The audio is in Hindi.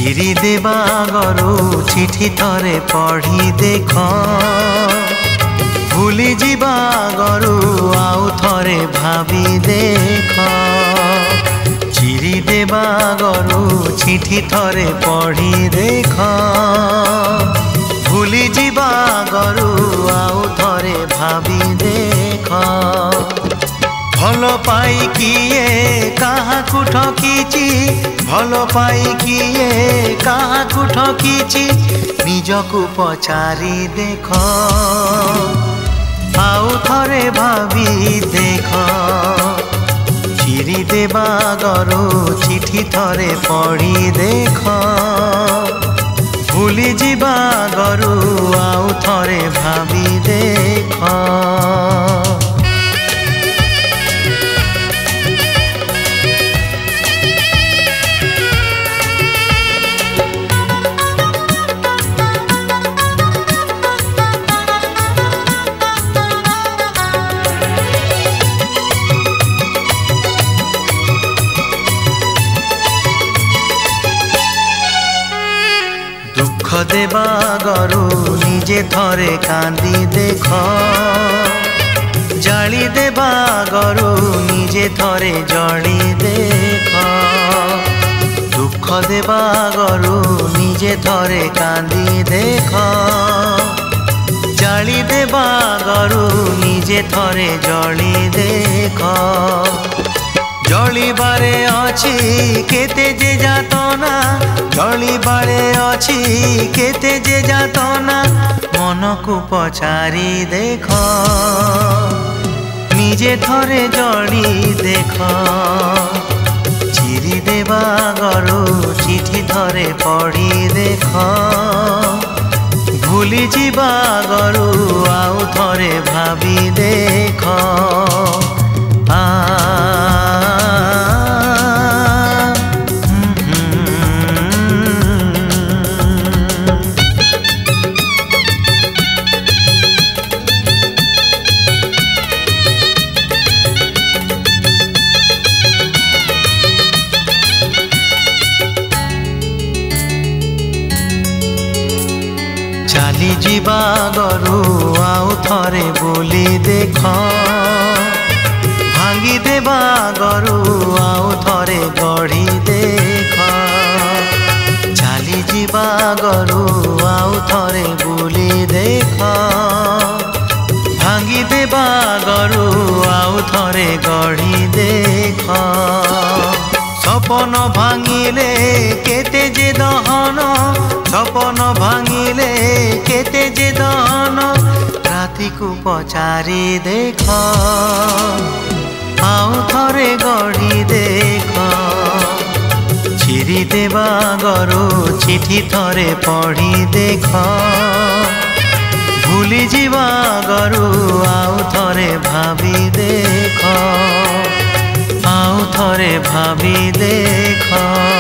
चिरी देवा गरु चिठी थरे पढ़ी देख भूली जीवा गरु आउ थरे भावी देख चिरी देवा गरु चिठी थरे पढ़ी देख भूली जीवा गरु आउ थरे भावी देख भल पाई किए काहाकु ठकीची भल पाई किए काहाकु ठकीची निजकु पचारी देख आउ थरे भावी देख चिरी देवा गरु चिठी थरे पढ़ी देख भूली जीवा गरु आउ थरे भावी देख देवा गरु निजे थरे कांदी देख जाली देवा गरु निजे थरे जली देख दुख देवा गरु निजे थरे कांदी देख जाली देवा गरु निजे थरे जली देख जली बारे अछि केते जे जातना जली बारे अछि केते जे जातना मन को पचारी देख निजे थरे जली देख चिरी देवा गरु चिठी थरे पढ़ी देख भूली जीवा गरु आउ थरे भावी देख चाली जीवा गरु आउ थरे बोली देख भांगी देवा गरु आउ थरे गढ़ी देख चाली जीवा गरु आउ थरे बोली देख भांगी देवा गरु आउ थरे गढ़ी देख सपन भांगिले केते जे दहन सपन भांगिले केते जे दहन राति को पचारी देख आउ थरे गढ़ी देख चिरी देवा गरु चिठी थरे पढ़ी देख भूली जीवा गरु आउ थरे भावी देख आउ थरे भावी देख।